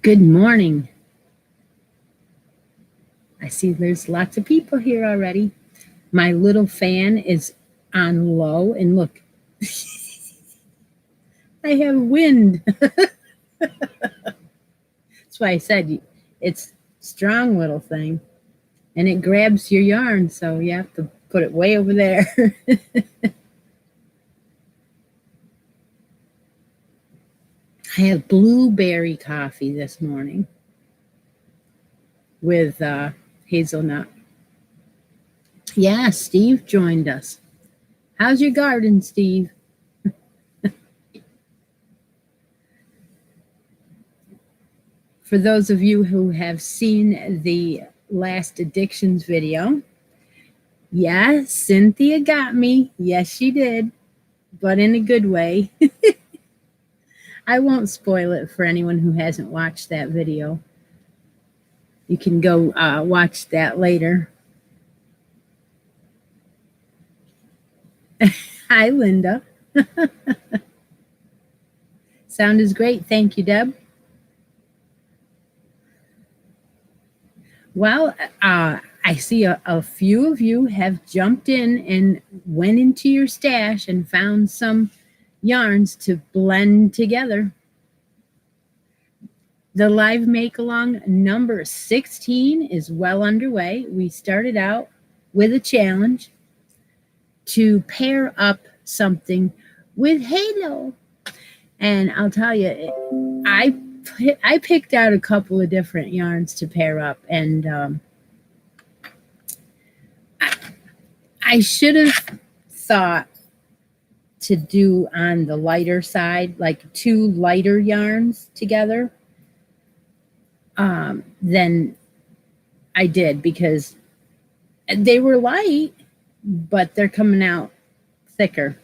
Good morning. I see there's lots of people here already. My little fan is on low, and look, I have wind. That's why I said it's strong little thing, and it grabs your yarn, so you have to put it way over there. I have blueberry coffee this morning with hazelnut. Yeah, Steve joined us. How's your garden, Steve? For those of you who have seen the last addictions video, yeah, Cynthia got me. Yes, she did, but in a good way. I won't spoil it for anyone who hasn't watched that video. You can go watch that later. Hi, Linda. Sound is great. Thank you, Deb. Well, I see a few of you have jumped in and went into your stash and found some yarns to blend together. The live make-along number 16 is well underway. We started out with a challenge to pair up something with halo. And I'll tell you, I picked out a couple of different yarns to pair up, and I should have thought to do on the lighter side, like two lighter yarns together, than I did, because they were light, but they're coming out thicker.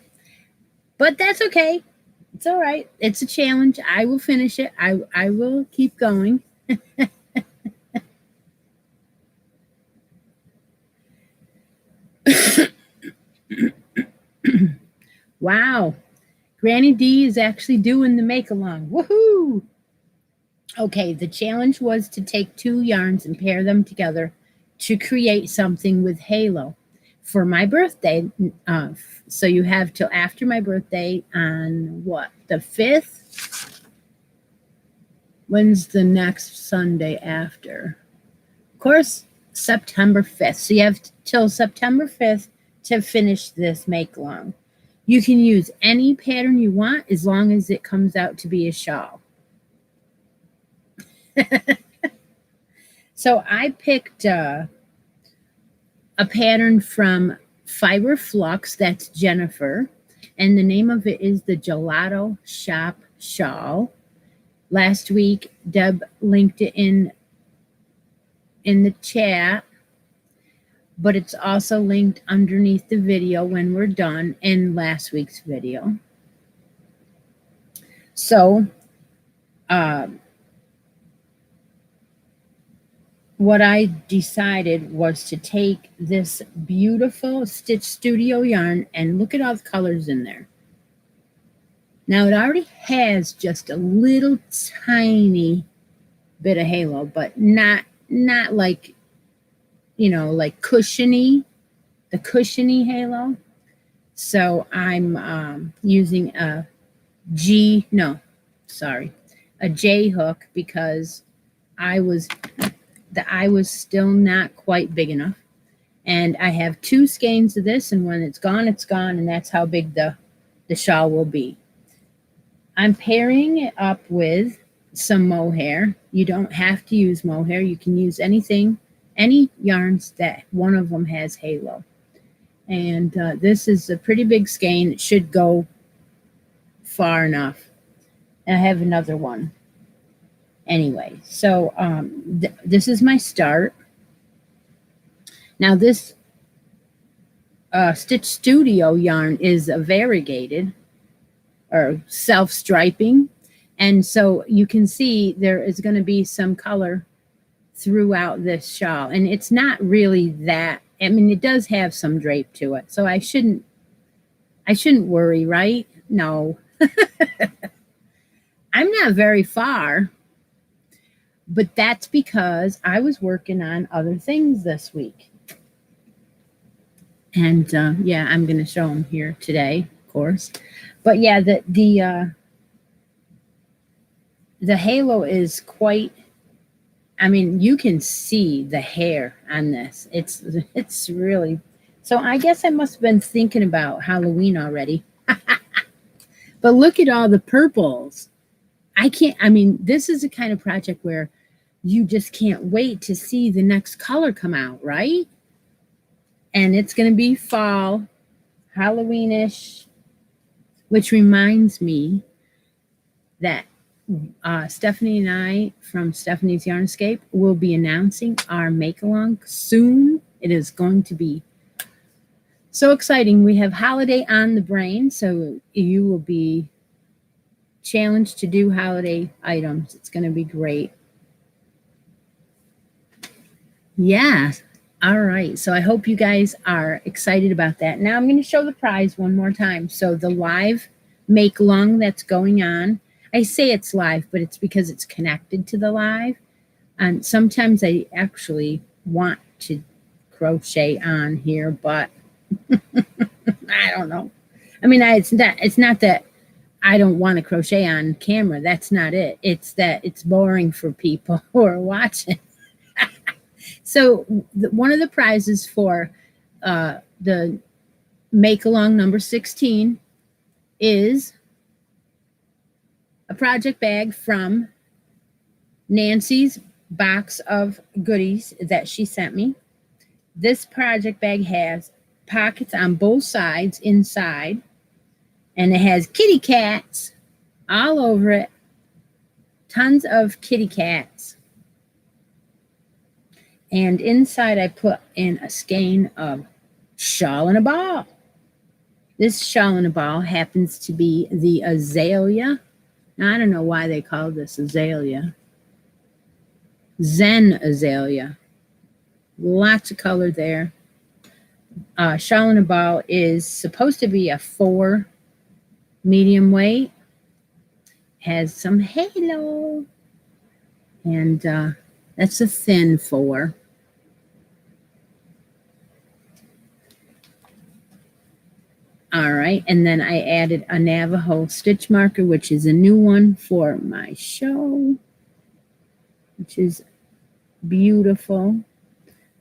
But that's okay. It's all right. It's a challenge. I will finish it. I will keep going. Wow. Granny D is actually doing the make-along. Woohoo! Okay, the challenge was to take two yarns and pair them together to create something with halo for my birthday. So you have till after my birthday on what, the 5th? When's the next Sunday after? Of course, September 5th. So you have till September 5th to finish this make-along. You can use any pattern you want as long as it comes out to be a shawl. So I picked a pattern from Fiber Flux, that's Jennifer, and the name of it is the Gelato Shop Shawl. Last week, Deb linked it in the chat, but it's also linked underneath the video when we're done in last week's video. So, what I decided was to take this beautiful Stitch Studio yarn and look at all the colors in there. Now, it already has just a little tiny bit of halo, but not like, you know, like cushiony, the cushiony halo. So I'm using a J hook, because the eye was still not quite big enough. And I have two skeins of this, and when it's gone, and that's how big the shawl will be. I'm pairing it up with some mohair. You don't have to use mohair. You can use anything, any yarns that one of them has halo. And this is a pretty big skein. It should go far enough. And I have another one. Anyway, so this is my start. Now this Stitch Studio yarn is a variegated or self-striping, and so you can see there is going to be some color throughout this shawl, and it's not really that, I mean, it does have some drape to it, so I shouldn't worry, right? No. I'm not very far. But that's because I was working on other things this week. And yeah, I'm going to show them here today, of course. But yeah, the halo is quite. I mean, you can see the hair on this. It's really. So I guess I must have been thinking about Halloween already. But look at all the purples. I can't. I mean, this is a kind of project where you just can't wait to see the next color come out, right? And it's going to be fall, Halloweenish, which reminds me that Stephanie and I from Stephanie's Yarnscape will be announcing our make-along soon. It is going to be so exciting. We have holiday on the brain, so you will be challenged to do holiday items. It's going to be great. Yeah. All right. So I hope you guys are excited about that. Now I'm going to show the prize one more time. So the live make-along that's going on. I say it's live, but it's because it's connected to the live. And sometimes I actually want to crochet on here, but I don't know. I mean, it's not that I don't want to crochet on camera. That's not it. It's that it's boring for people who are watching. So one of the prizes for the make-along number 16 is a project bag from Nancy's box of goodies that she sent me. This project bag has pockets on both sides inside, and it has kitty cats all over it. Tons of kitty cats. And inside I put in a skein of shawl and a ball. This shawl and a ball happens to be the azalea. Now, I don't know why they call this azalea. Zen azalea. Lots of color there. Shawl and a ball is supposed to be a 4 medium weight. Has some halo. And that's a thin 4. All right, and then I added a Navajo stitch marker, which is a new one for my show, which is beautiful.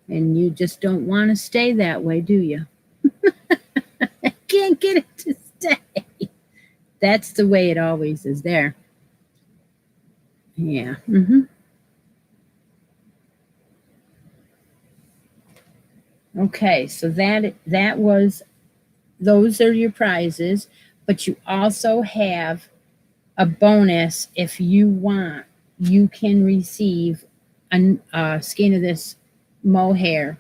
And you just don't want to stay that way, do you? I can't get it to stay. That's the way it always is there. Yeah. Okay, so that was, those are your prizes, but you also have a bonus. If you want, you can receive a skein of this mohair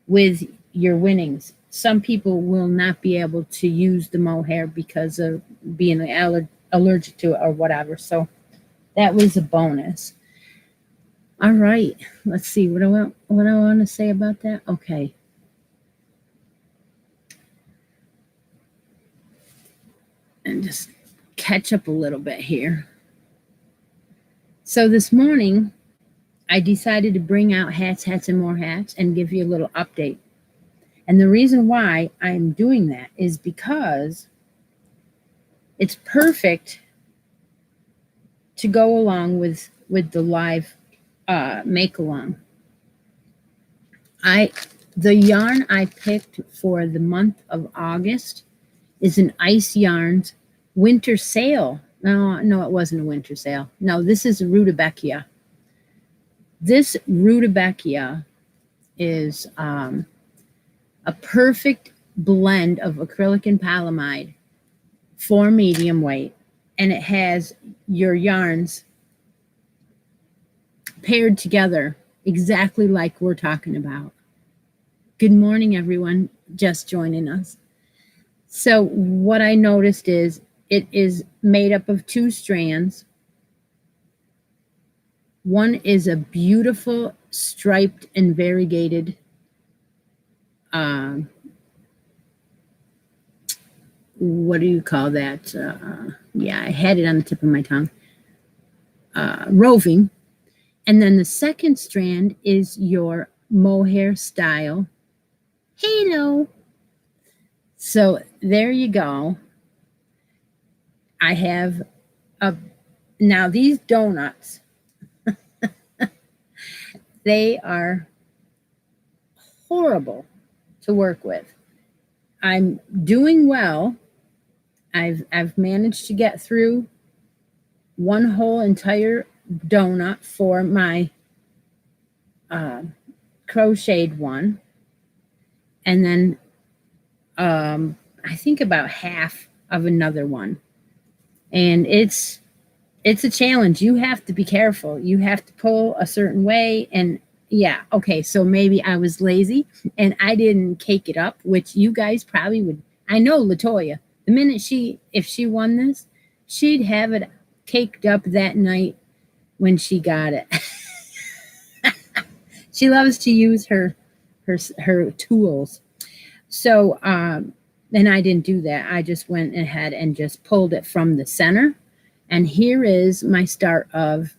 with your winnings. Some people will not be able to use the mohair because of being allergic to it or whatever. So that was a bonus. All right, let's see what I want to say about that. Okay. And just catch up a little bit here. So this morning, I decided to bring out hats, and more hats and give you a little update. And the reason why I'm doing that is because it's perfect to go along with the live make-along. The yarn I picked for the month of August is an Ice Yarns winter sale. No, it wasn't a winter sale. No, this is Rudbeckia. This Rudbeckia is a perfect blend of acrylic and polyamide for medium weight, and it has your yarns paired together exactly like we're talking about. Good morning, everyone just joining us. So what I noticed is it is made up of 2 strands. One is a beautiful striped and variegated what do you call that? Yeah, I had it on the tip of my tongue. Roving. And then the second strand is your mohair style halo. So there you go. I have now these donuts, they are horrible to work with. I'm doing well. I've managed to get through one whole entire donut for my crocheted one, and then I think about half of another one. And it's a challenge. You have to be careful. You have to pull a certain way. And yeah, okay, so maybe I was lazy and I didn't cake it up, which you guys probably would. I know Latoya, the minute if she won this, she'd have it caked up that night when she got it. She loves to use her tools. So, and I didn't do that. I just went ahead and just pulled it from the center. And here is my start of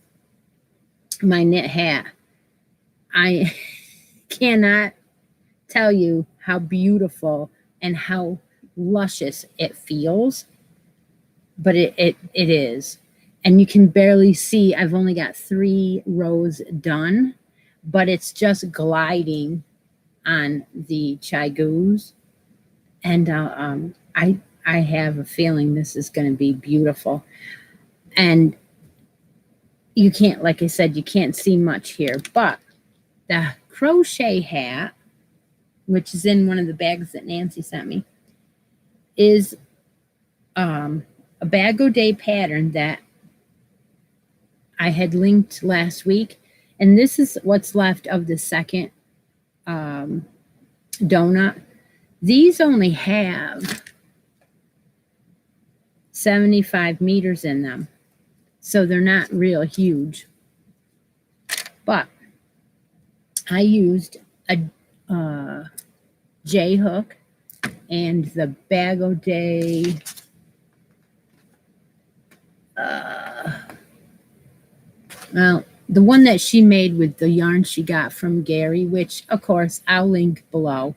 my knit hat. I cannot tell you how beautiful and how luscious it feels, but it is. And you can barely see, I've only got 3 rows done, but it's just gliding on the chigoos. And I have a feeling this is going to be beautiful. And you can't, like I said, you can't see much here, but the crochet hat, which is in one of the bags that Nancy sent me, is a Bag O' Day pattern that I had linked last week. And this is what's left of the second donut. These only have 75 meters in them, so they're not real huge. But I used a J hook and the Bag O' Day well, the one that she made with the yarn she got from Gary, which of course I'll link below.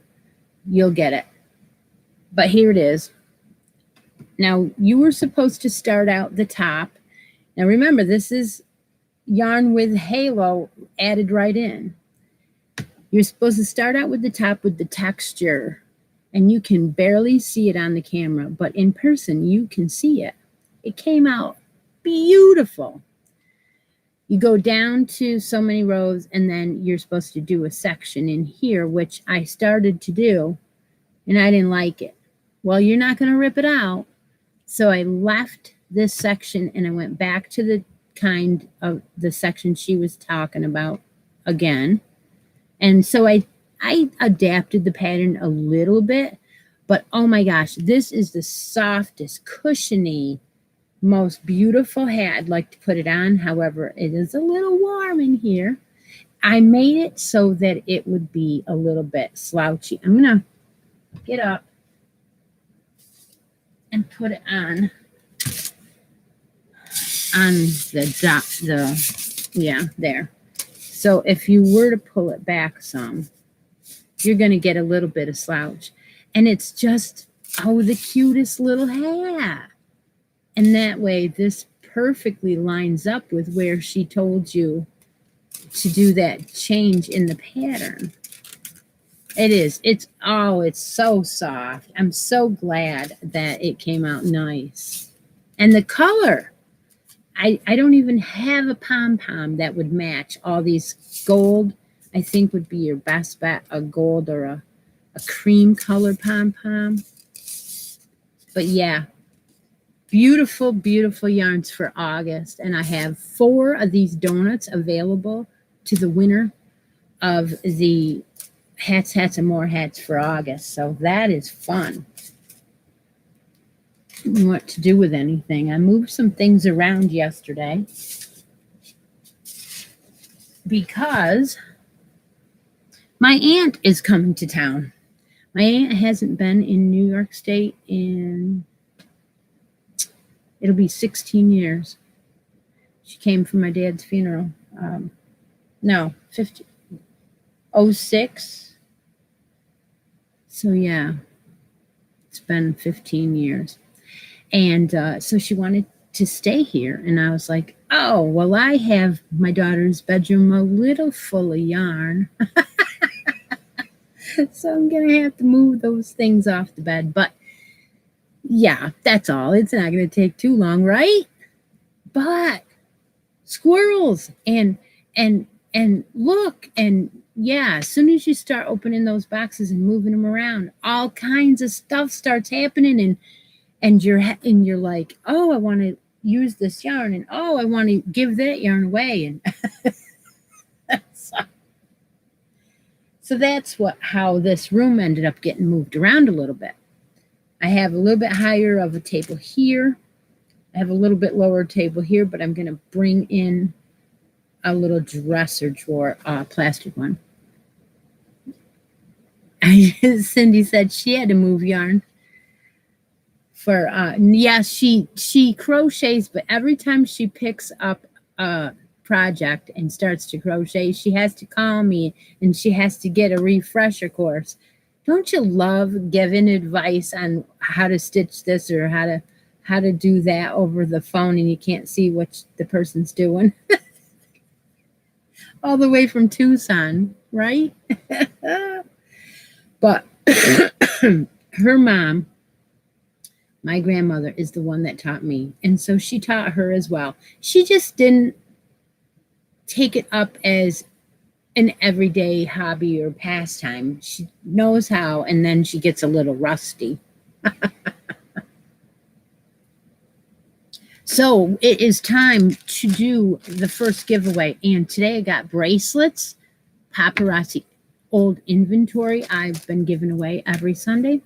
You'll get it. But here it is. Now, you were supposed to start out the top. Now, remember, this is yarn with halo added right in. You're supposed to start out with the top with the texture, and you can barely see it on the camera, but in person, you can see it. It came out beautiful. You go down to so many rows, and then you're supposed to do a section in here, which I started to do, and I didn't like it. Well, you're not going to rip it out. So I left this section, and I went back to the kind of the section she was talking about again. And so I adapted the pattern a little bit, but oh my gosh, this is the softest, cushiony, most beautiful hat. I'd like to put it on. However, it is a little warm in here. I made it so that it would be a little bit slouchy. I'm going to get up and put it on yeah, there. So if you were to pull it back some, you're going to get a little bit of slouch. And it's just, oh, the cutest little hat. And that way, this perfectly lines up with where she told you to do that change in the pattern. It is. It's so soft. I'm so glad that it came out nice. And the color, I don't even have a pom-pom that would match all these gold. I think would be your best bet, a gold or a cream color pom-pom. But yeah, beautiful, beautiful yarns for August. And I have 4 of these donuts available to the winner of the hats, and more hats for August. So that is fun. What to do with anything. I moved some things around yesterday because my aunt is coming to town. My aunt hasn't been in New York State in, it'll be 16 years. She came for my dad's funeral. No, 50, oh 06. So yeah, it's been 15 years. And so she wanted to stay here. And I was like, oh, well, I have my daughter's bedroom a little full of yarn. So I'm going to have to move those things off the bed. But yeah, that's all. It's not going to take too long, right? But squirrels and look, and yeah, as soon as you start opening those boxes and moving them around, all kinds of stuff starts happening, and you're like, oh, I want to use this yarn, and oh, I want to give that yarn away, and so that's how this room ended up getting moved around a little bit. I have a little bit higher of a table here. I have a little bit lower table here, but I'm going to bring in a little dresser drawer, plastic one. Cindy said she had to move yarn for yeah, she crochets, but every time she picks up a project and starts to crochet, she has to call me and she has to get a refresher course. Don't you love giving advice on how to stitch this or how to do that over the phone and you can't see what the person's doing? All the way from Tucson, right? But her mom, my grandmother, is the one that taught me. And so she taught her as well. She just didn't take it up as an everyday hobby or pastime. She knows how, and then she gets a little rusty. So it is time to do the first giveaway. And today I got bracelets, paparazzi old inventory I've been giving away every Sunday.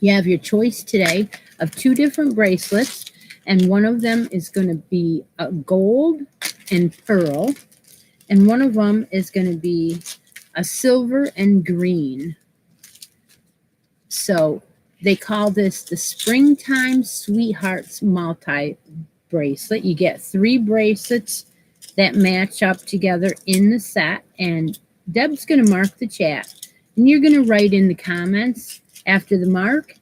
You have your choice today of 2 different bracelets, and one of them is going to be a gold and pearl, and one of them is going to be a silver and green. So they call this the Springtime Sweethearts Multi Bracelet. You get 3 bracelets that match up together in the set, and Deb's going to mark the chat, and you're going to write in the comments after the mark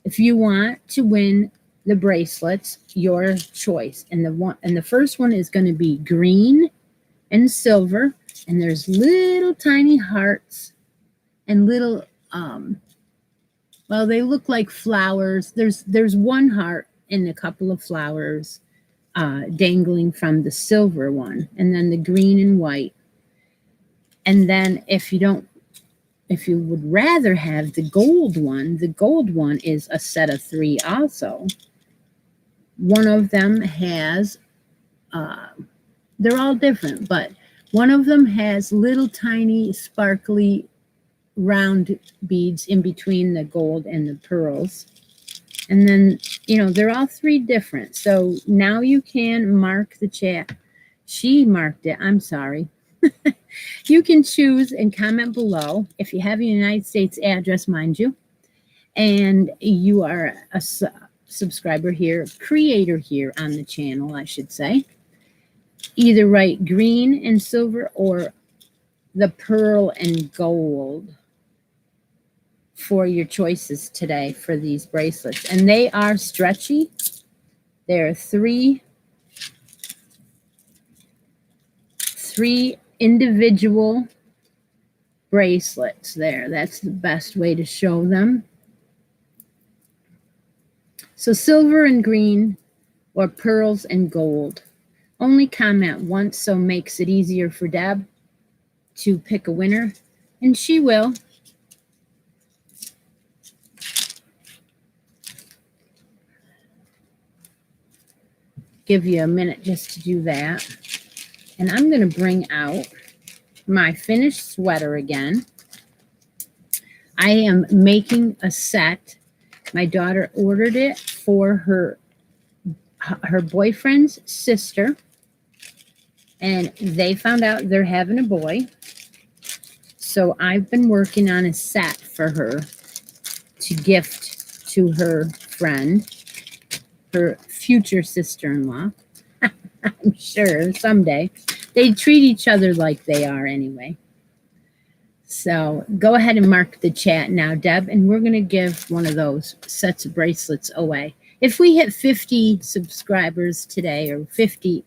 if you want to win the bracelets, your choice. And the first one is going to be green and silver, and there's little tiny hearts and little well, they look like flowers. There's one heart and a couple of flowers dangling from the silver one, and then the green and white. And then if you would rather have the gold one is a set of 3 also. One of them has, they're all different, but one of them has little tiny sparkly round beads in between the gold and the pearls. And then, they're all 3 different. So now you can mark the chat. She marked it. I'm sorry. You can choose and comment below if you have a United States address, mind you, and you are a subscriber here, creator here on the channel, I should say. Either write green and silver or the pearl and gold for your choices today for these bracelets. And they are stretchy. There are 3 individual bracelets there. That's the best way to show them. So silver and green or pearls and gold. Only comment once, so makes it easier for Deb to pick a winner, and she will. Give you a minute just to do that. And I'm going to bring out my finished sweater again. I am making a set. My daughter ordered it for her boyfriend's sister, and they found out they're having a boy. So I've been working on a set for her to gift to her friend, her future sister-in-law. I'm sure someday. They treat each other like they are anyway. So go ahead and mark the chat now, Deb, and we're going to give one of those sets of bracelets away. If we hit 50 subscribers today, or 50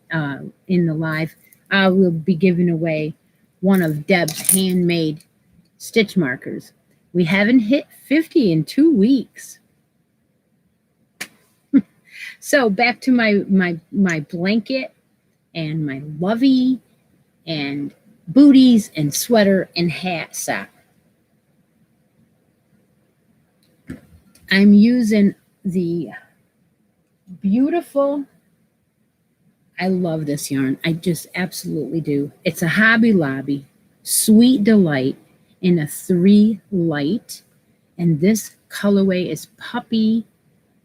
in the live, I will be giving away one of Deb's handmade stitch markers. We haven't hit 50 in 2 weeks. So back to my blanket and my lovey and booties and sweater and hat sock. I'm using the beautiful, I love this yarn. I just absolutely do. It's a Hobby Lobby Sweet Delight in a 3 light. And this colorway is Puppy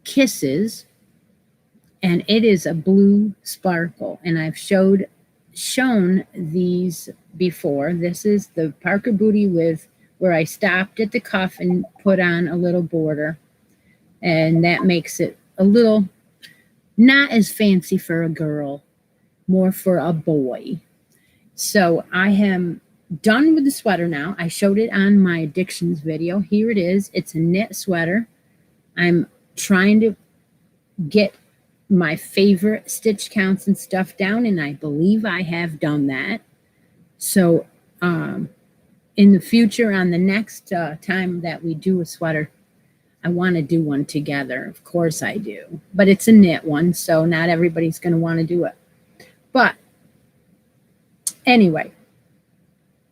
Kisses. And it is a blue sparkle. And I've shown these before. This is the Parker booty with where I stopped at the cuff and put on a little border. And that makes it a little not as fancy for a girl, more for a boy. So I am done with the sweater now. I showed it on my addictions video. Here it is. It's a knit sweater. I'm trying to get my favorite stitch counts and stuff down, and I believe I have done that. So in the future, on the next time that we do a sweater, I want to do one together. Of course I do. But it's a knit one, so not everybody's going to want to do it. But anyway,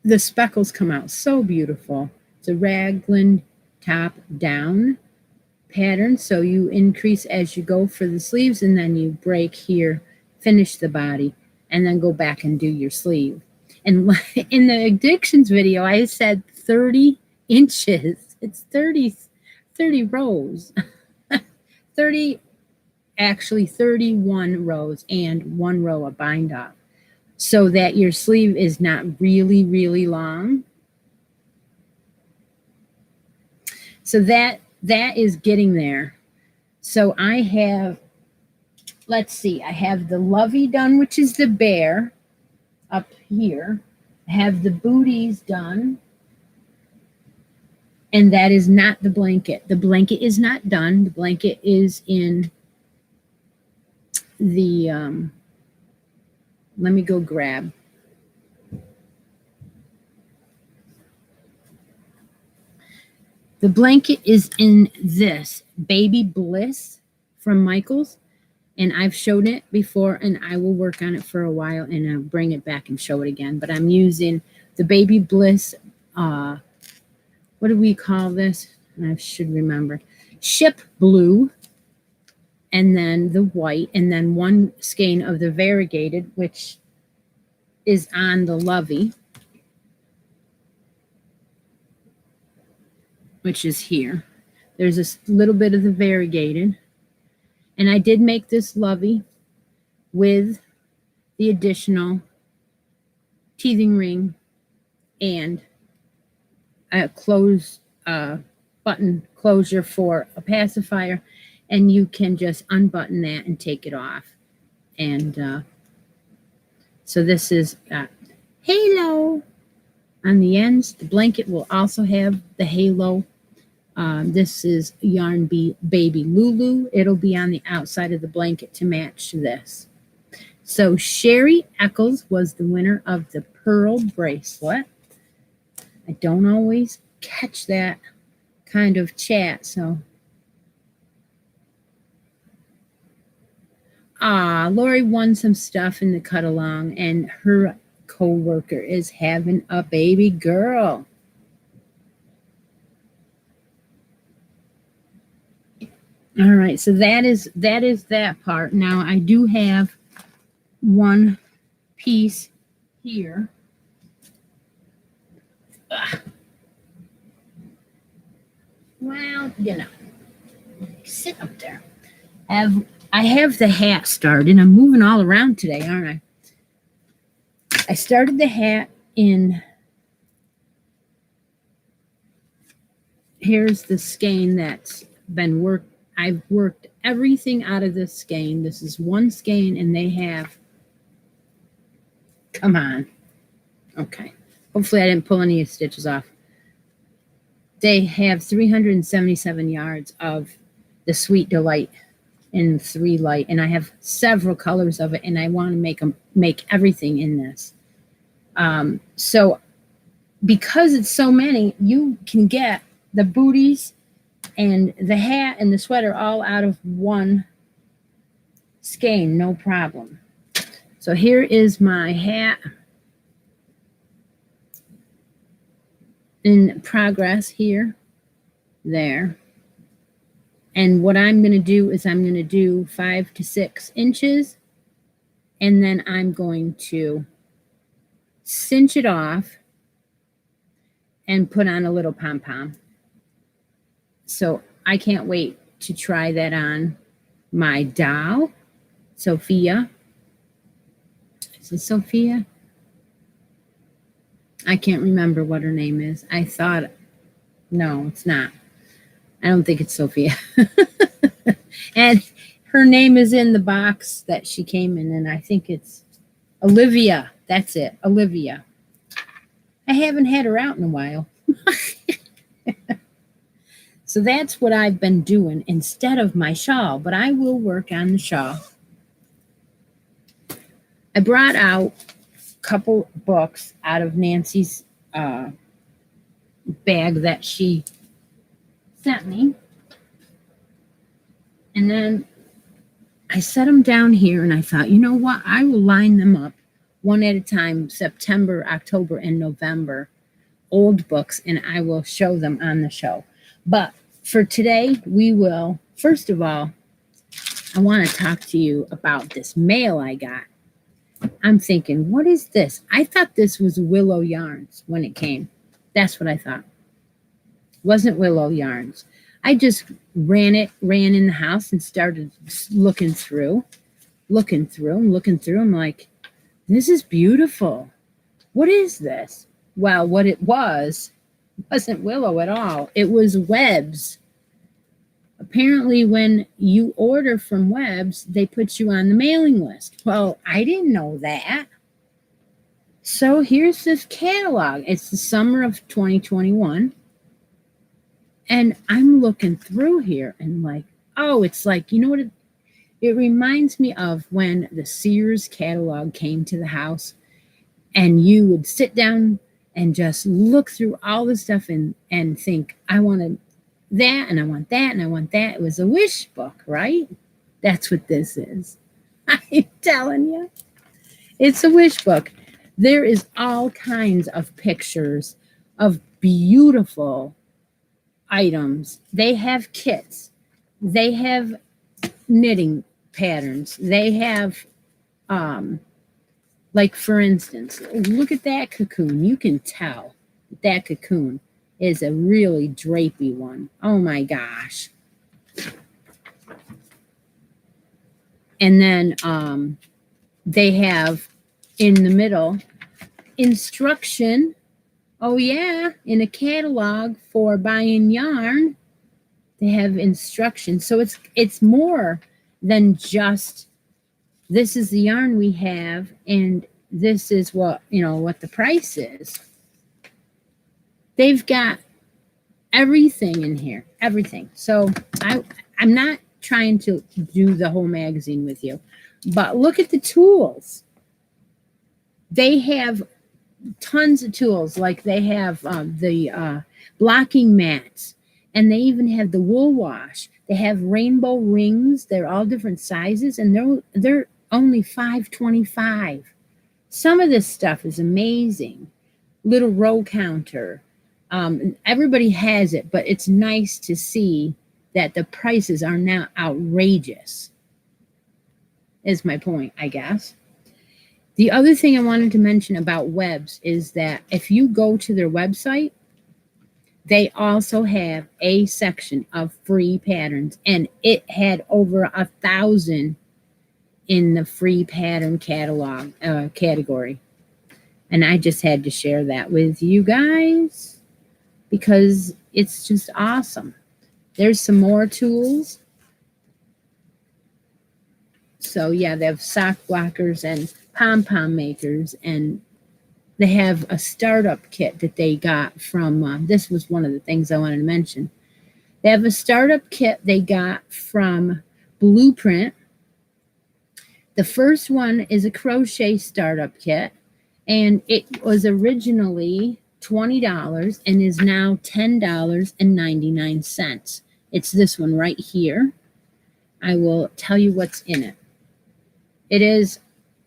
the speckles come out so beautiful. It's a raglan top down pattern, so you increase as you go for the sleeves, and then you break here, finish the body, and then go back and do your sleeve. And in the addictions video, I said 30 inches. It's 30 rows. 31 rows and 1 row of bind off, so that your sleeve is not really, really long. So that is getting there. So I have, let's see, I have the lovey done, which is the bear up here. I have the booties done. And that is not the blanket. The blanket is not done. The blanket is in the, let me go grab. The blanket is in this Baby Bliss from Michaels, and I've showed it before, and I will work on it for a while, and I'll bring it back and show it again. But I'm using the Baby Bliss, what do we call this? I should remember. Ship Blue, and then the white, and then one skein of the variegated, which is on the lovey, which is here. There's a little bit of the variegated. And I did make this lovey with the additional teething ring and a button closure for a pacifier. And you can just unbutton that and take it off. And so this is halo on the ends. The blanket will also have the halo. This is Yarn Baby Lulu. It'll be on the outside of the blanket to match this. So Sherry Eccles was the winner of the pearl bracelet. I don't always catch that kind of chat, so. Lori won some stuff in the cut along, and her co-worker is having a baby girl. All right, so that is that part. Now I do have one piece here. Well, you know, sit up there. I have the hat started. I'm moving all around today, aren't I? I started the hat in, here's the skein that's been worked. I've worked everything out of this skein. This is one skein, and they have Come on. Okay. Hopefully I didn't pull any stitches off. They have 377 yards of the Sweet Delight in 3 light, and I have several colors of it, and I want to make everything in this. So because it's so many, you can get the booties and the hat and the sweater all out of one skein, no problem. So here is my hat in progress here, there. And what I'm going to do is I'm going to do 5 to 6 inches, and then I'm going to cinch it off and put on a little pom-pom. So I can't wait to try that on my doll, Sophia. Is it Sophia? I can't remember what her name is. I thought, no, it's not. I don't think it's Sophia. And her name is in the box that she came in, and I think it's Olivia. That's it, Olivia. I haven't had her out in a while. So that's what I've been doing instead of my shawl, but I will work on the shawl. I brought out a couple books out of Nancy's bag that she sent me. And then I set them down here, and I thought, you know what? I will line them up one at a time, September, October, and November, old books, and I will show them on the show. But for today, we will, first of all, I want to talk to you about this mail I got. I'm thinking, what is this? I thought this was Willow Yarns when it came. That's what I thought. It wasn't Willow Yarns. I just ran in the house and started looking through. I'm like, this is beautiful. What is this? Well, what it wasn't Willow at all. It was Webs. Apparently, when you order from Webs, they put you on the mailing list. Well, I didn't know that. So here's this catalog. It's the summer of 2021. And I'm looking through here and like, oh, it's like, you know what? It reminds me of when the Sears catalog came to the house and you would sit down and just look through all the stuff and think, I wanted that and I want that and I want that. It was a wish book, right? That's what this is. I'm telling you. It's a wish book. There is all kinds of pictures of beautiful items. They have kits. They have knitting patterns. They have, like for instance, look at that cocoon. You can tell that cocoon is a really drapey one. Oh my gosh. And then they have in the middle instruction. Oh yeah, in a catalog for buying yarn, they have instructions. So it's more than just this is the yarn we have and this is what the price is. They've got everything in here, everything. So I'm not trying to do the whole magazine with you, but look at the tools. They have tons of tools, like they have the blocking mats, and they even have the wool wash. They have rainbow rings. They're all different sizes, and they're only $5.25. Some of this stuff is amazing. Little row counter. Everybody has it, but it's nice to see that the prices are now outrageous, is my point, I guess. The other thing I wanted to mention about Webs is that if you go to their website, they also have a section of free patterns, and it had over 1,000 in the free pattern catalog category. And I just had to share that with you guys because it's just awesome. There's some more tools. So yeah, they have sock blockers and pom-pom makers, and they have a startup kit that they got from, this was one of the things I wanted to mention. They have a startup kit they got from Blueprint. The first one is a crochet startup kit, and it was originally $20 and is now $10.99. It's this one right here. I will tell you what's in it. It is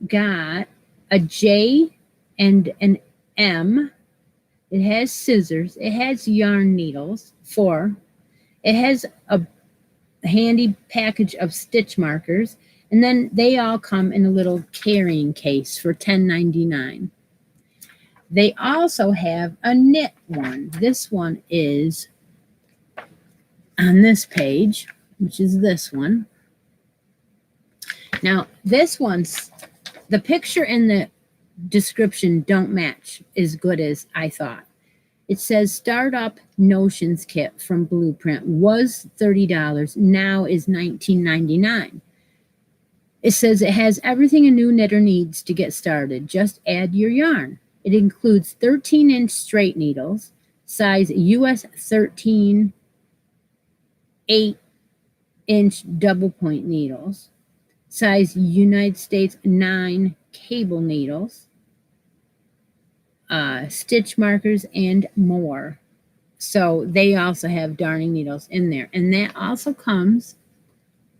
got a J and an M. It has scissors. It has yarn needles. 4. It has a handy package of stitch markers. And then they all come in a little carrying case for $10.99. They also have a knit one. This one is on this page, which is this one. Now, this one's, the picture and the description don't match as good as I thought. It says Startup Notions Kit from Blueprint was $30, now is $19.99. It says it has everything a new knitter needs to get started. Just add your yarn. It includes 13-inch straight needles, size US 13, 8-inch double point needles, size United States 9 cable needles, stitch markers, and more. So they also have darning needles in there. And that also comes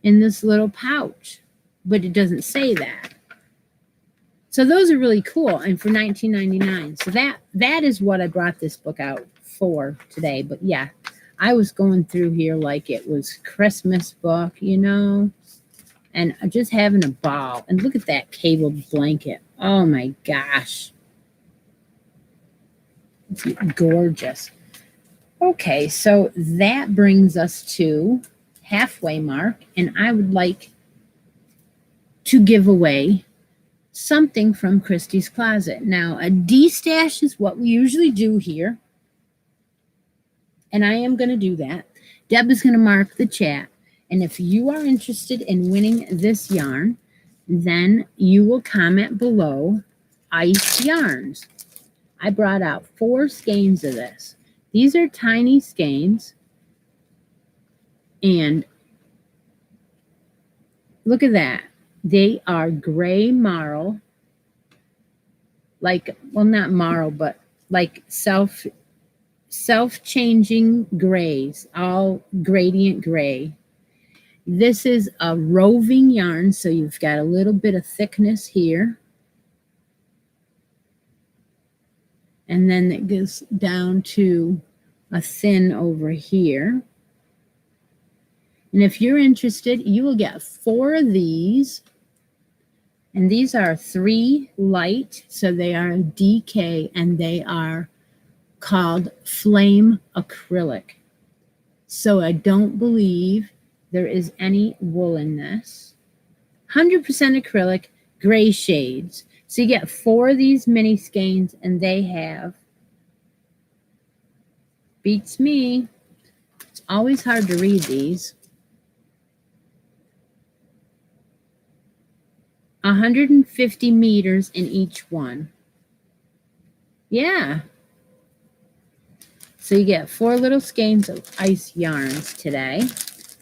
in this little pouch, but it doesn't say that. So those are really cool, and for $19.99. So that is what I brought this book out for today. But yeah, I was going through here like it was Christmas book, you know, and just having a ball. And look at that cable blanket. Oh my gosh. It's gorgeous. Okay, so that brings us to halfway mark, and I would like to give away something from Christi's Closet. Now, a D-stash is what we usually do here, and I am going to do that. Deb is going to mark the chat, and if you are interested in winning this yarn, then you will comment below Ice Yarns. I brought out 4 skeins of this. These are tiny skeins, and look at that. They are gray marl, like, well, not marl, but like self-changing grays, all gradient gray. This is a roving yarn, so you've got a little bit of thickness here. And then it goes down to a thin over here. And if you're interested, you will get 4 of these. And these are 3 light, so they are DK, and they are called Flame Acrylic. So I don't believe there is any wool in this. 100% acrylic, gray shades. So you get 4 of these mini skeins, and they have, beats me, it's always hard to read these, 150 meters in each one. Yeah. So you get 4 little skeins of ice yarns today.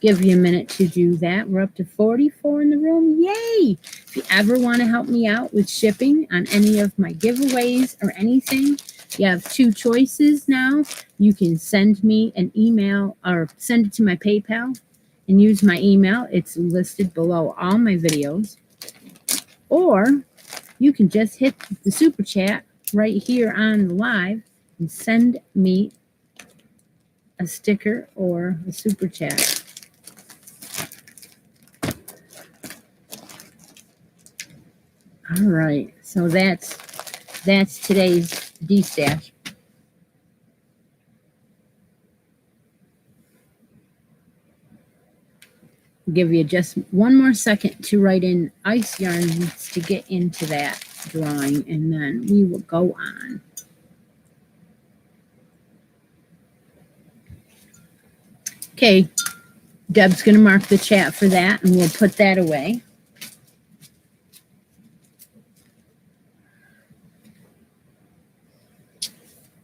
Give you a minute to do that. We're up to 44 in the room. Yay! If you ever want to help me out with shipping on any of my giveaways or anything, you have 2 choices now. You can send me an email or send it to my PayPal and use my email. It's listed below all my videos. Or you can just hit the super chat right here on the live and send me a sticker or a super chat. All right, so that's today's D-stash. Give you just one more second to write in ice yarns to get into that drawing, and then we will go on. Okay, Deb's going to mark the chat for that, and we'll put that away.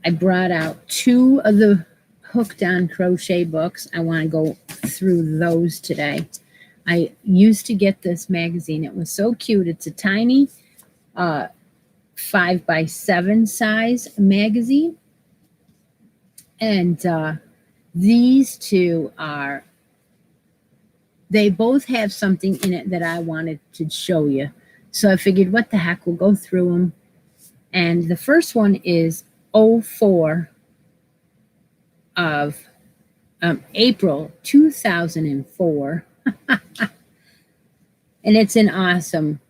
I brought out 2 of the Hooked on Crochet books. I want to go through those today. I used to get this magazine. It was so cute. It's a tiny 5x7 size magazine. And these 2 are, they both have something in it that I wanted to show you. So I figured, what the heck, we'll go through them. And the first one is 04 of April 2004. And it's in awesome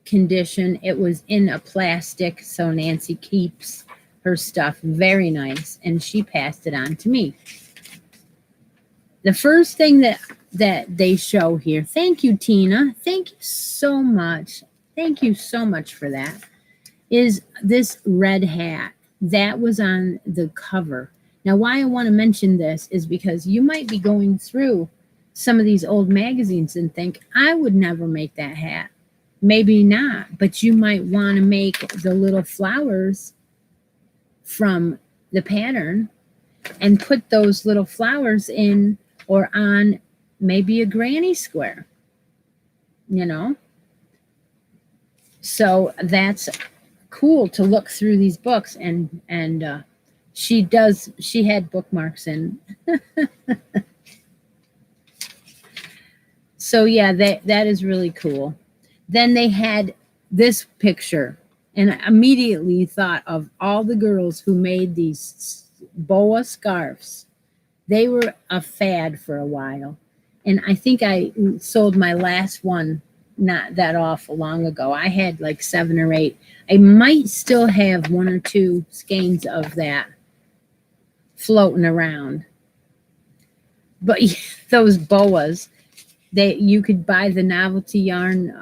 condition. It was in a plastic, so Nancy keeps her stuff very nice, and she passed it on to me. The first thing that they show here, thank you, Tina. Thank you so much. Thank you so much for that, is this red hat. That was on the cover. Now, why I want to mention this is because you might be going through some of these old magazines and think, I would never make that hat. Maybe not, but you might want to make the little flowers from the pattern and put those little flowers in or on maybe a granny square, you know? So that's cool to look through these books, and she had bookmarks in. So yeah, that is really cool. Then they had this picture, and I immediately thought of all the girls who made these boa scarves. They were a fad for a while, and I think I sold my last one not that awful long ago. I had like 7 or 8. I might still have 1 or 2 skeins of that floating around. But those boas, you could buy the novelty yarn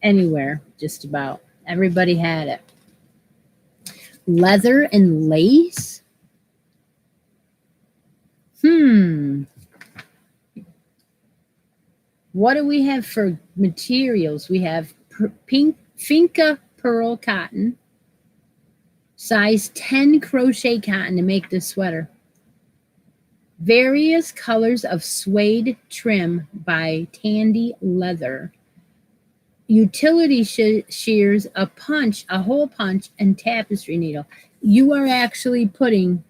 anywhere, just about. Everybody had it. Leather and lace? What do we have for materials? We have Finca pearl cotton, size 10 crochet cotton to make this sweater. Various colors of suede trim by Tandy Leather. Utility shears, a hole punch, and tapestry needle. You are actually putting,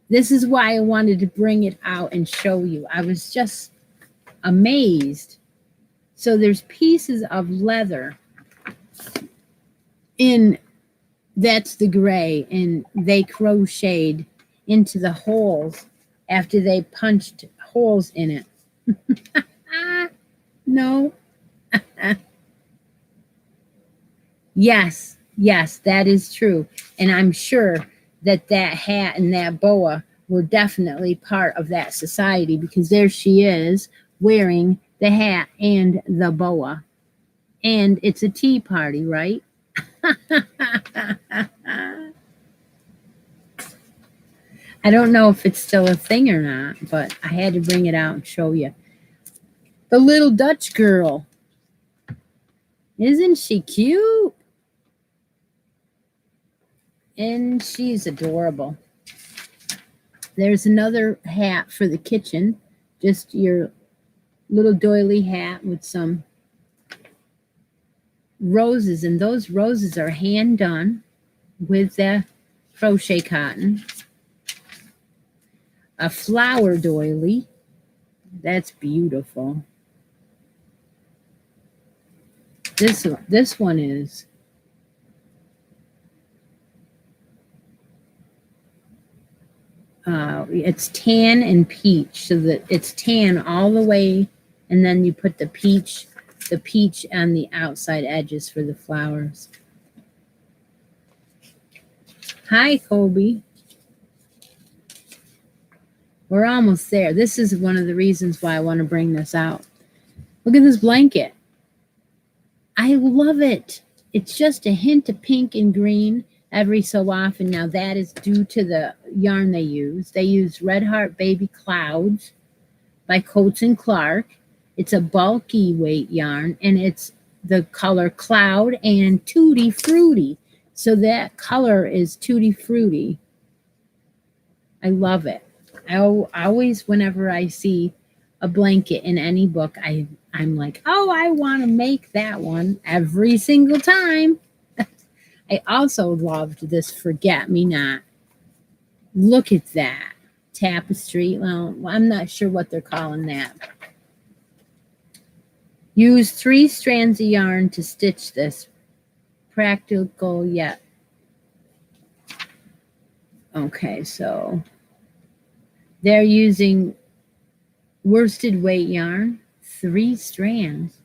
this is why I wanted to bring it out and show you. I was just amazed. So there's pieces of leather in, that's the gray, and they crocheted into the holes after they punched holes in it. No. Yes, that is true. And I'm sure that hat and that boa were definitely part of that society, because there she is wearing the hat and the boa. And it's a tea party, right? I don't know if it's still a thing or not, but I had to bring it out and show you. The little Dutch girl. Isn't she cute? And she's adorable. There's another hat for the kitchen. Just your little doily hat with some roses. And those roses are hand done with the crochet cotton. A flower doily. That's beautiful. This one is it's tan and peach, so that it's tan all the way, and then you put the peach on the outside edges for the flowers. Hi, Kobe. We're almost there. This is one of the reasons why I want to bring this out. Look at this blanket. I love it. It's just a hint of pink and green every so often. Now, that is due to the yarn they use. They use Red Heart Baby Clouds by Coates & Clark. It's a bulky weight yarn, and it's the color Cloud and Tutti Frutti. So that color is tutti frutti. I love it. I always, whenever I see a blanket in any book, I'm like, oh, I want to make that one every single time. I also loved this Forget Me Not. Look at that tapestry. Well, I'm not sure what they're calling that. Use 3 strands of yarn to stitch this. Practical yet. Okay, so they're using worsted weight yarn, 3 strands.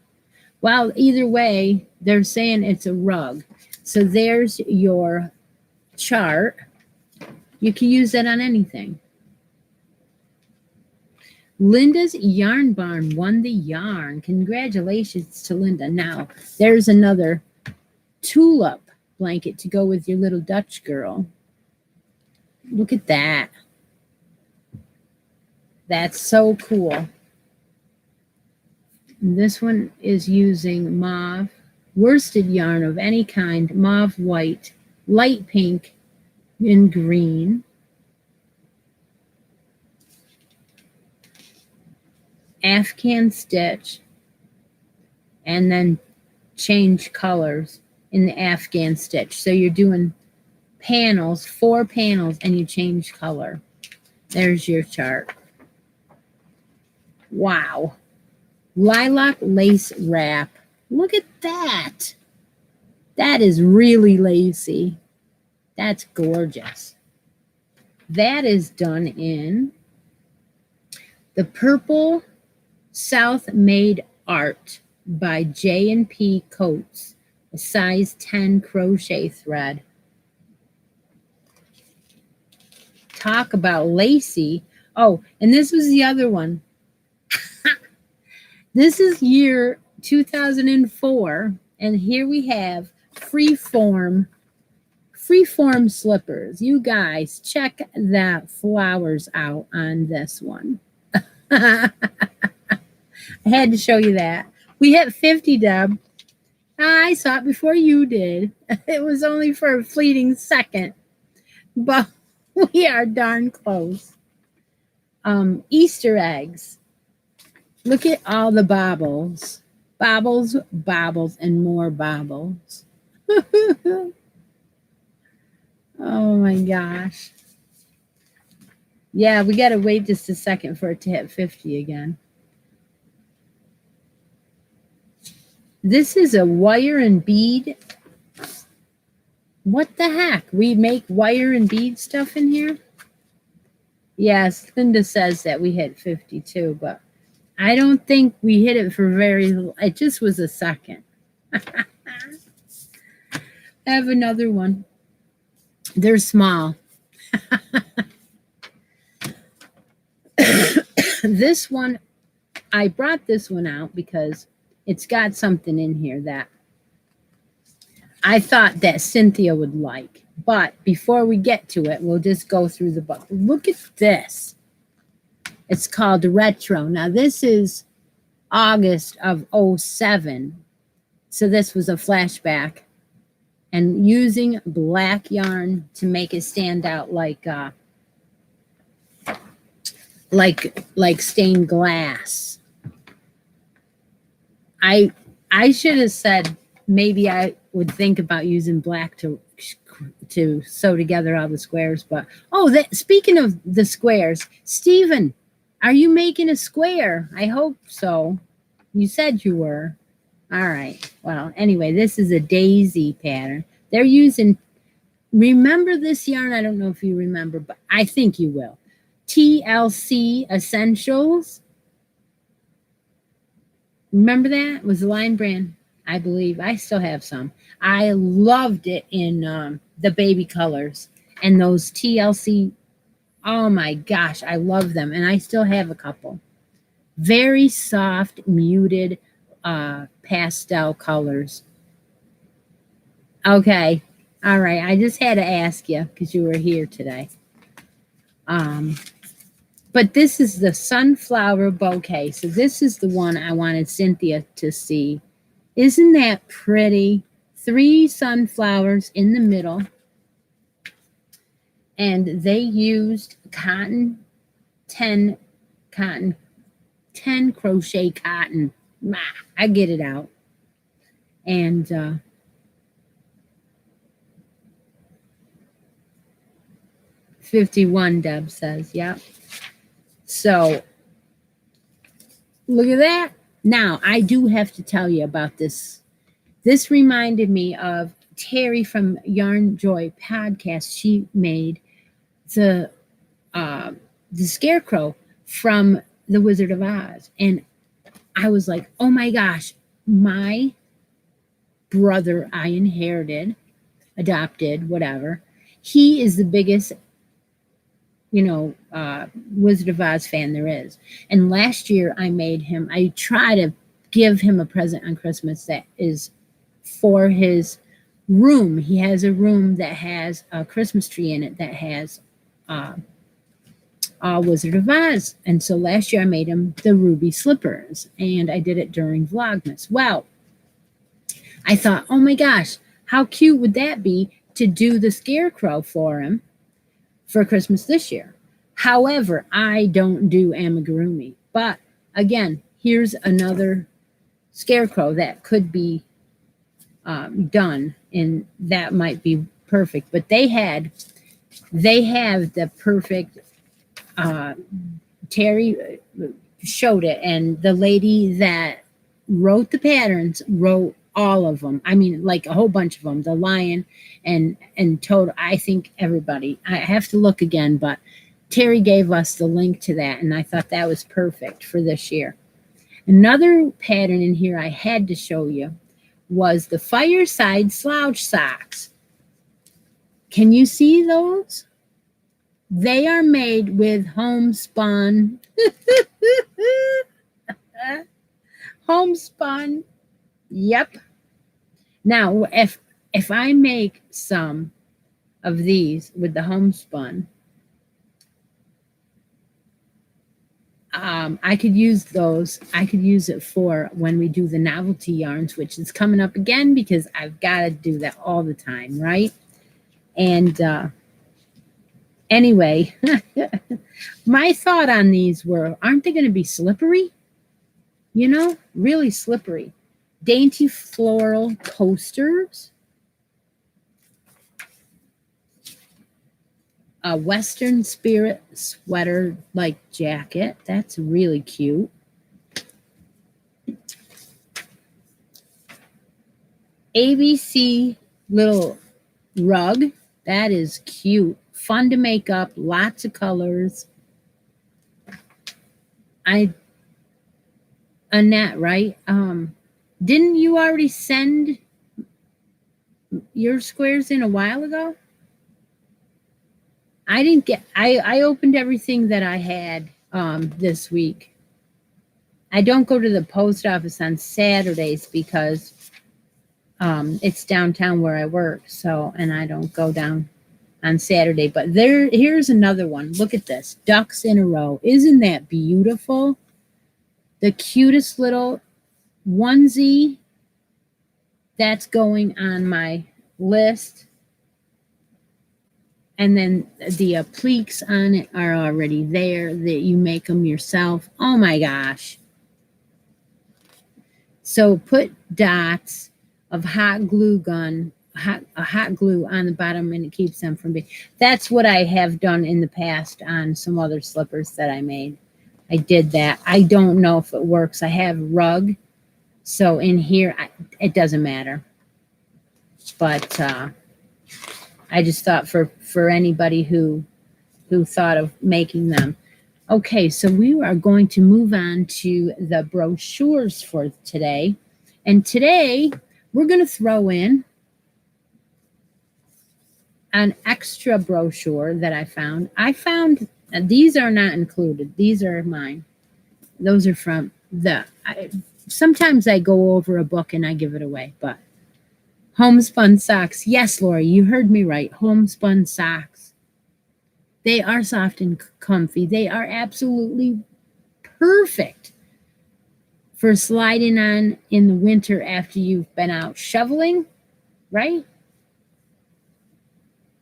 Well, either way, they're saying it's a rug. So there's your chart. You can use that on anything. Linda's Yarn Barn won the yarn. Congratulations to Linda. Now, there's another tulip blanket to go with your little Dutch girl. Look at that. That's so cool. And this one is using mauve, worsted yarn of any kind, mauve white, light pink, and green. Afghan stitch, and then change colors in the Afghan stitch. So you're doing panels, 4 panels, and you change color. There's your chart. Wow. Lilac lace wrap. Look at that. That is really lacy. That's gorgeous. That is done in the Purple South Made Art by J&P Coates, a size 10 crochet thread. Talk about lacy. Oh, and this was the other one. This is year 2004, and here we have freeform slippers. You guys, check the flowers out on this one. I had to show you that. We hit 50, Deb. I saw it before you did. It was only for a fleeting second, but we are darn close. Easter eggs. Look at all the baubles. Baubles, baubles, and more baubles. Oh my gosh. Yeah, we got to wait just a second for it to hit 50 again. This is a wire and bead. What the heck? We make wire and bead stuff in here? Yes, Linda says that we hit 52, but I don't think we hit it for very little. It just was a second. I have another one. They're small. This one, I brought this one out because it's got something in here that I thought that Cynthia would like. But before we get to it, we'll just go through the book. Look at this. It's called Retro. Now, this is August of 07. So this was a flashback. And using black yarn to make it stand out like stained glass. I should have said maybe I would think about using black to sew together all the squares. But speaking of the squares, Stephen, are you making a square? I hope so. You said you were. All right. Well, anyway, this is a daisy pattern. They're using, remember this yarn? I don't know if you remember, but I think you will. TLC Essentials. Remember that? It was a line brand, I believe. I still have some. I loved it in the baby colors. And those TLC, oh my gosh, I love them. And I still have a couple. Very soft, muted pastel colors. Okay. All right. I just had to ask you because you were here today. But this is the sunflower bouquet. So this is the one I wanted Cynthia to see. Isn't that pretty? 3 sunflowers in the middle, and they used cotton 10 cotton 10 crochet cotton. I get it out. And 51, Deb says, yep. So look at that. Now, I do have to tell you about this. This reminded me of Terry from Yarn Joy podcast. She made the scarecrow from The Wizard of Oz. And I was like, oh my gosh, my brother I inherited, adopted, whatever. He is the biggest, Wizard of Oz fan there is. And last year I try to give him a present on Christmas that is for his room. He has a room that has a Christmas tree in it that has Wizard of Oz. And so last year I made him the ruby slippers, and I did it during Vlogmas. Well, I thought, oh my gosh, how cute would that be to do the scarecrow for him for Christmas this year. However, I don't do amigurumi. But again, here's another scarecrow that could be done, and that might be perfect. But they have the perfect. Terry showed it, and the lady that wrote the patterns wrote all of them. I mean, like a whole bunch of them. The lion and toad. I think everybody. I have to look again, but Terry gave us the link to that, and I thought that was perfect for this year. Another pattern in here I had to show you was the fireside slouch socks. Can you see those? They are made with homespun. Homespun. Yep. Now, if I make some of these with the homespun, I could use those. I could use it for when we do the novelty yarns, which is coming up again because I've got to do that all the time, right? And anyway, my thought on these were, aren't they going to be slippery? Really slippery. Dainty floral coasters. A Western Spirit sweater like jacket. That's really cute. ABC little rug. That is cute. Fun to make up. Lots of colors. Annette, right? Didn't you already send your squares in a while ago? I didn't get, I opened everything that I had this week. I don't go to the post office on Saturdays because it's downtown where I work. So, and I don't go down on Saturday. But here's another one. Look at this. Ducks in a row. Isn't that beautiful? The cutest little onesie that's going on my list. And then the pleats on it are already there that you make them yourself. Oh my gosh. So put dots of hot glue on the bottom, and it keeps them from being. That's what I have done in the past on some other slippers that I made. I did that. I don't know if it works. I have rug. So in here, it doesn't matter. But I just thought for anybody who thought of making them. Okay, so we are going to move on to the brochures for today. And today, we're going to throw in an extra brochure that I found. These are not included. These are mine. Those are from sometimes I go over a book and I give it away, but homespun socks. Yes, Lori, you heard me right. Homespun socks. They are soft and comfy. They are absolutely perfect for sliding on in the winter after you've been out shoveling. right?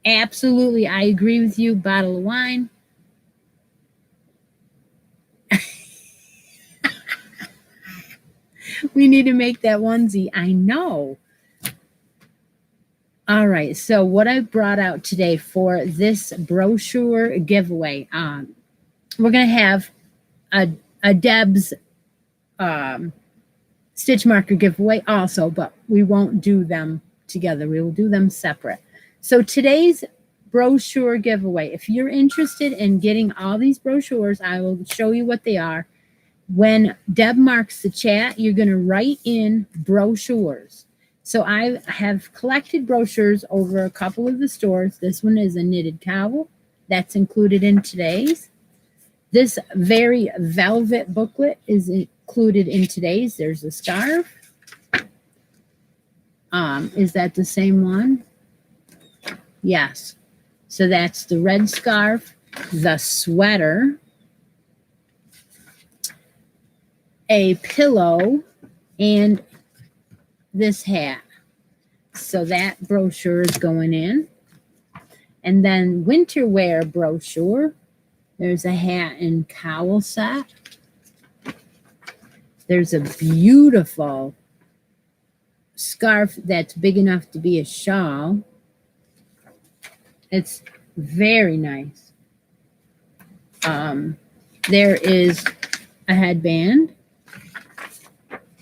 Absolutely. I agree with you. Bottle of wine. We need to make that onesie. I know. All right. So what I brought out today for this brochure giveaway, we're going to have a Deb's stitch marker giveaway also, but we won't do them together. We will do them separate. So today's brochure giveaway, if you're interested in getting all these brochures, I will show you what they are. When Deb marks the chat, you're going to write in brochures. So I have collected brochures over a couple of the stores. This one is a knitted cowl. That's included in today's. This very velvet booklet is included in today's. There's a scarf. Is that the same one? Yes. So that's the red scarf, the sweater, a pillow, and this hat. So that brochure is going in. And then winter wear brochure. There's a hat and cowl set. There's a beautiful scarf that's big enough to be a shawl. It's very nice. There is a headband.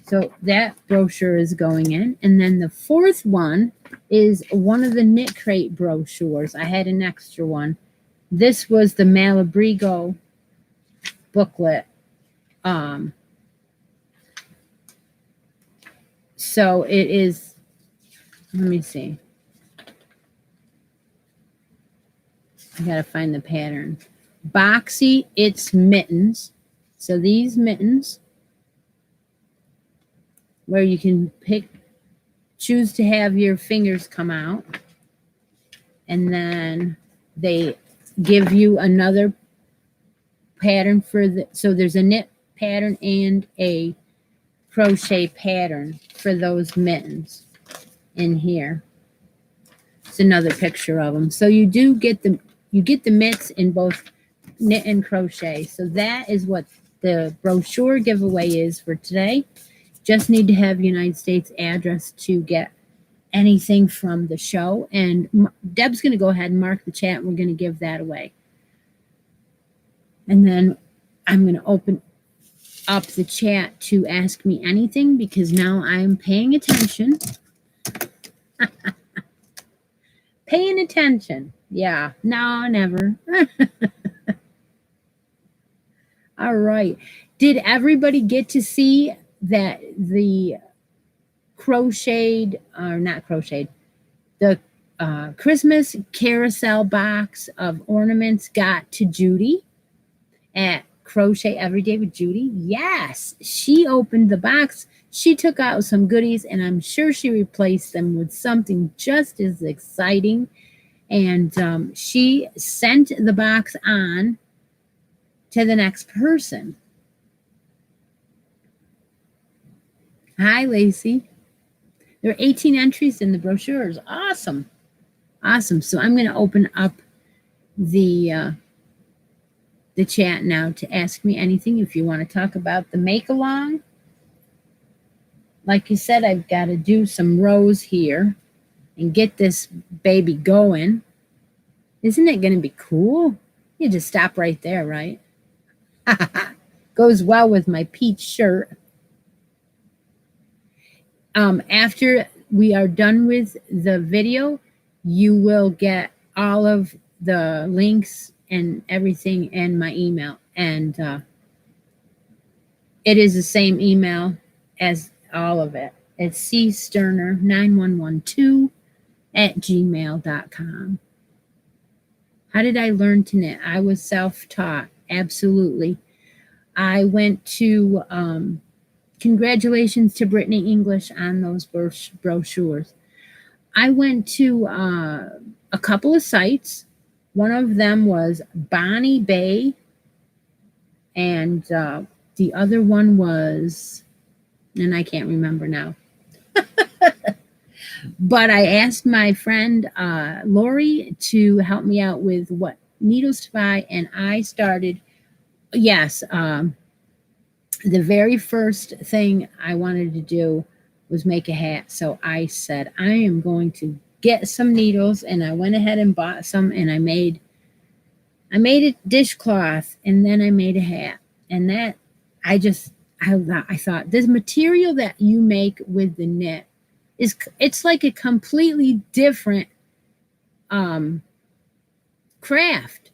So that brochure is going in. And then the fourth one is one of the Knit Crate brochures. I had an extra one. This was the Malabrigo booklet. So it is, let me see. I gotta find the pattern. Boxy, it's mittens. So these mittens, where you can choose to have your fingers come out. And then they give you another pattern so there's a knit pattern and a crochet pattern for those mittens in here. It's another picture of them. So you do get the mitts in both knit and crochet. So that is what the brochure giveaway is for today. Just need to have United States address to get anything from the show. And Deb's going to go ahead and mark the chat. And we're going to give that away. And then I'm going to open up the chat to ask me anything because now I'm paying attention. Paying attention. Yeah. No, never. All right. Did everybody get to see that the the Christmas carousel box of ornaments got to Judy at Crochet Every Day with Judy? Yes, she opened the box. She took out some goodies, and I'm sure she replaced them with something just as exciting. And she sent the box on to the next person. Hi, Lacey. There are 18 entries in the brochures. Awesome. Awesome. So I'm going to open up the chat now to ask me anything. If you want to talk about the make-along, like you said, I've got to do some rows here and get this baby going. Isn't it going to be cool? You just stop right there, right? Goes well with my peach shirt. After we are done with the video, you will get all of the links and everything in my email. And it is the same email as all of it. It's csterner9112@gmail.com. How did I learn to knit? I was self-taught. Absolutely. I went to, congratulations to Brittany English on those brochures. I went to a couple of sites. One of them was Bonnie Bay, and the other one was, and I can't remember now. But I asked my friend Lori to help me out with what needles to buy, and I started. Yes, the very first thing I wanted to do was make a hat. So I said, I am going to get some needles, and I went ahead and bought some, and I made a dishcloth, and then I made a hat. And that I just I thought this material that you make with the knit it's like a completely different um craft.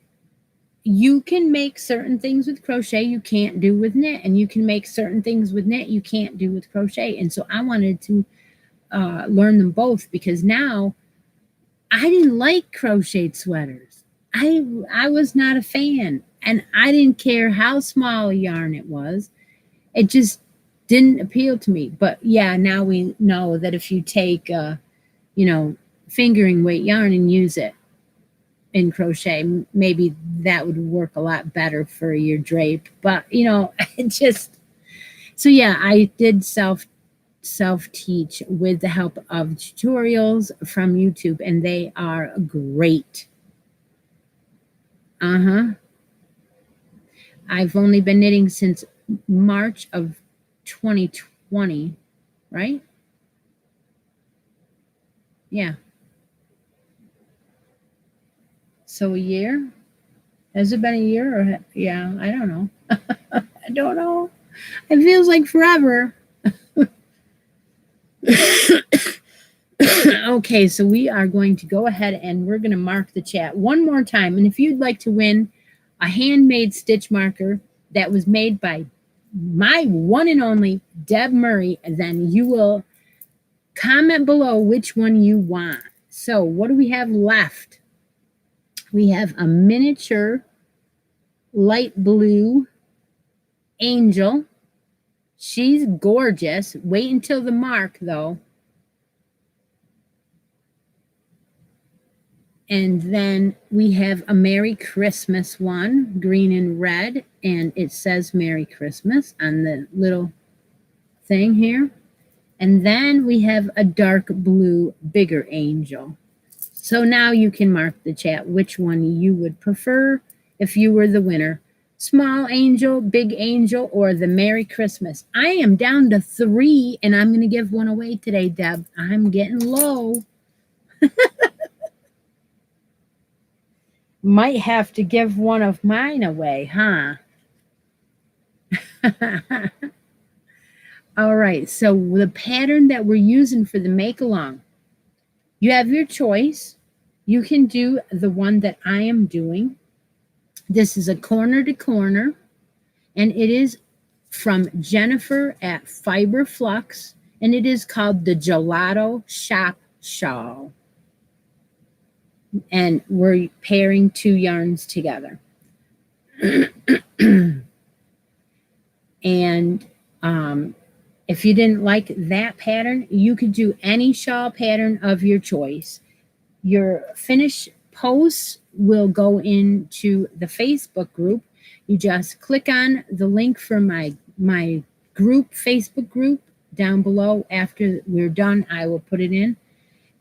You can make certain things with crochet you can't do with knit, and you can make certain things with knit you can't do with crochet. And so I wanted to learn them both, because now I didn't like crocheted sweaters. I was not a fan, and I didn't care how small a yarn it was. It just didn't appeal to me. But yeah, now we know that if you take you know fingering weight yarn and use it in crochet, maybe that would work a lot better for your drape. But it just, so yeah, I did self teach with the help of tutorials from YouTube, and they are great. Uh-huh. I've only been knitting since March of 2020, right? Yeah. So a year? Has it been a year, or yeah, I don't know. I don't know. It feels like forever. Okay, so we are going to go ahead and we're going to mark the chat one more time. And if you'd like to win a handmade stitch marker that was made by my one and only Deb Murray, then you will comment below which one you want. So what do we have left? We have a miniature light blue angel. She's gorgeous. Wait until the mark, though. And then we have a Merry Christmas one, green and red, and it says Merry Christmas on the little thing here. And then we have a dark blue, bigger angel. So now you can mark the chat which one you would prefer if you were the winner. Small angel, big angel, or the Merry Christmas. I am down to 3, and I'm going to give one away today, Deb. I'm getting low. Might have to give one of mine away, huh? All right, so the pattern that we're using for the make-along, you have your choice. You can do the one that I am doing. This is a corner to corner, and it is from Jennifer at Fiber Flux, and it is called the Gelato Shop Shawl. And we're pairing 2 yarns together. And if you didn't like that pattern, you could do any shawl pattern of your choice. Your finished posts will go into the Facebook group. You just click on the link for my group, Facebook group, down below. After we're done, I will put it in.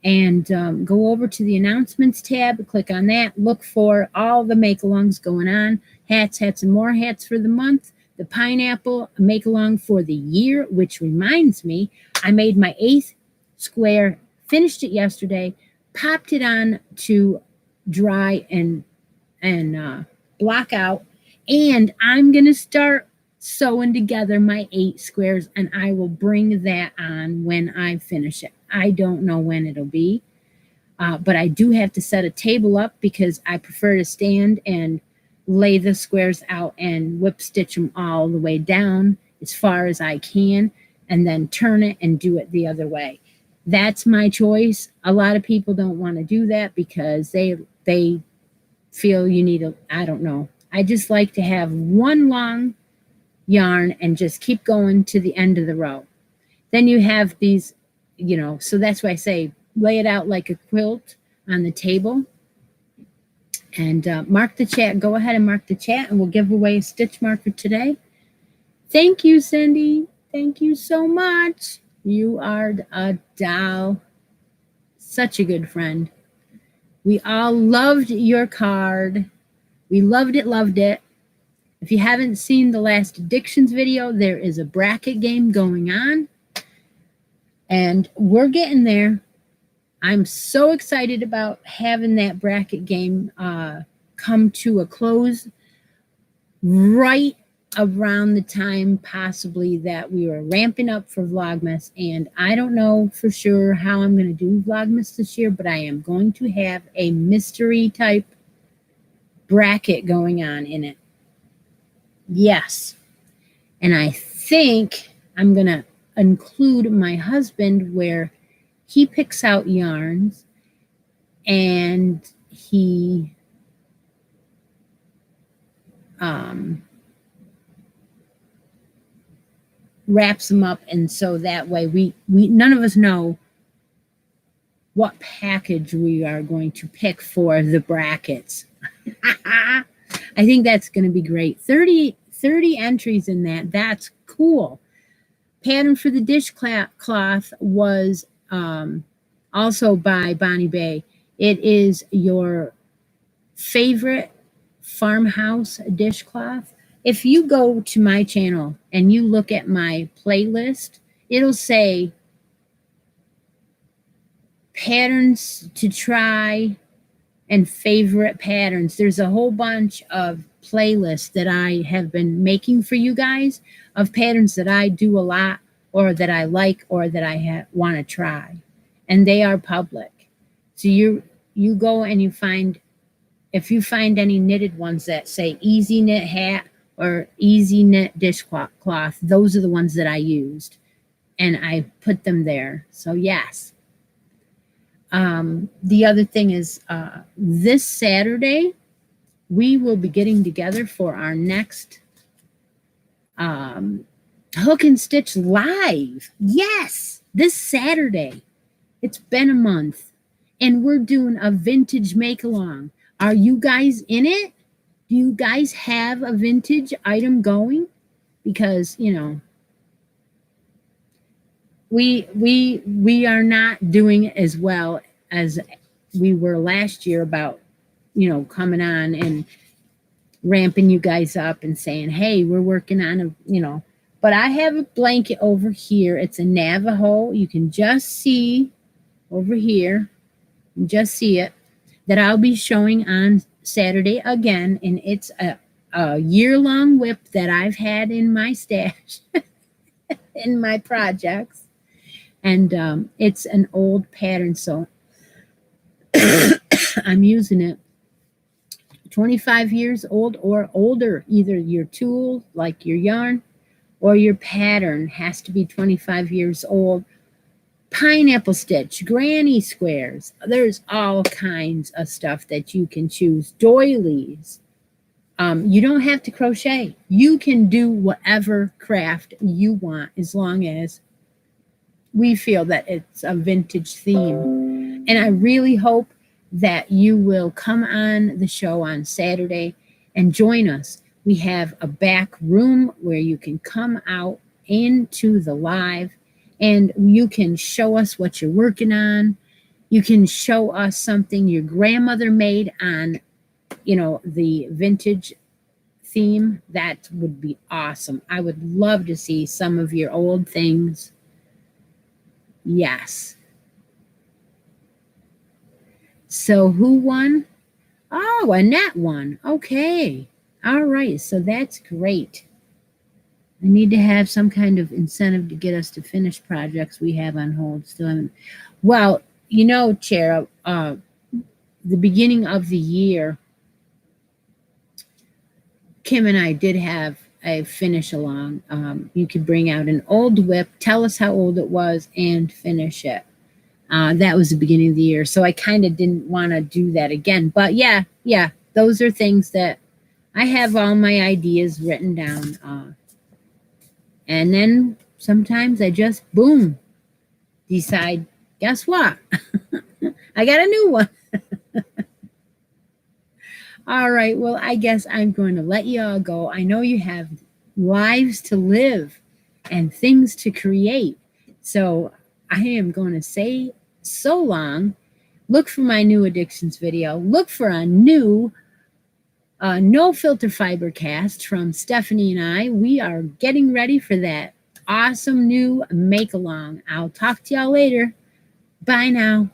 And go over to the announcements tab, click on that, look for all the make-alongs going on, hats, and more hats for the month, the pineapple make-along for the year, which reminds me, I made my 8th square, finished it yesterday, popped it on to dry and block out, and I'm going to start sewing together my 8 squares, and I will bring that on when I finish it. I don't know when it'll be, but I do have to set a table up because I prefer to stand and lay the squares out and whip stitch them all the way down as far as I can, and then turn it and do it the other way. That's my choice. A lot of people don't want to do that because they feel you need I don't know. I just like to have one long yarn and just keep going to the end of the row. Then you have these, so that's why I say lay it out like a quilt on the table. And mark the chat. Go ahead and mark the chat, and we'll give away a stitch marker today. Thank you, Cindy. Thank you so much. You are a doll. Such a good friend. We all loved your card. We loved it, loved it. If you haven't seen the last addictions video, there is a bracket game going on. And we're getting there. I'm so excited about having that bracket game come to a close right around the time possibly that we were ramping up for Vlogmas. And I don't know for sure how I'm going to do Vlogmas this year, but I am going to have a mystery type bracket going on in it. Yes. And I think I'm going to include my husband where he picks out yarns and he wraps them up, and so that way we none of us know what package we are going to pick for the brackets. I think that's going to be great. 30 entries in that. That's cool. Pattern for the dishcloth was also by Bonnie Bay. It is your favorite farmhouse dishcloth. If you go to my channel and you look at my playlist, it'll say patterns to try and favorite patterns. There's a whole bunch of playlists that I have been making for you guys of patterns that I do a lot or that I like or that I want to try. And they are public. So you go and you find, if you find any knitted ones that say easy knit hat or easy knit dishcloth, those are the ones that I used. And I put them there. So yes. The other thing is this Saturday, we will be getting together for our next Hook and Stitch Live. Yes, this Saturday. It's been a month. And we're doing a vintage make-along. Are you guys in it? Do you guys have a vintage item going? Because, you know, we are not doing as well as we were last year about, you know, coming on and ramping you guys up and saying, hey, we're working on a, you know. But I have a blanket over here. It's a Navajo. You can just see over here. You just see it. That I'll be showing on Saturday again. And it's a year-long whip that I've had in my stash, in my projects. And it's an old pattern, so I'm using it. 25 years old or older. Either your tool, like your yarn, or your pattern has to be 25 years old. Pineapple stitch, granny squares. There's all kinds of stuff that you can choose. Doilies. You don't have to crochet. You can do whatever craft you want as long as we feel that it's a vintage theme. And I really hope that you will come on the show on Saturday and join us. We have a back room where you can come out into the live and you can show us what you're working on. You can show us something your grandmother made on, you know, the vintage theme. That would be awesome. I would love to see some of your old things. Yes. So who won? Oh, Annette won. Okay. All right. So that's great. I need to have some kind of incentive to get us to finish projects we have on hold. Still haven't. Well, you know, Chair, the beginning of the year, Kim and I did have a finish along. You could bring out an old whip, tell us how old it was, and finish it. That was the beginning of the year. So I kind of didn't want to do that again. But yeah, those are things that I have all my ideas written down. And then sometimes I just, boom, decide, guess what? I got a new one. All right, well, I guess I'm going to let you all go. I know you have lives to live and things to create. So I am going to say so long Look for my new addictions video. Look for a new no filter fiber cast from Stephanie and I. We are getting ready for that awesome new make along. I'll talk to y'all later. Bye now.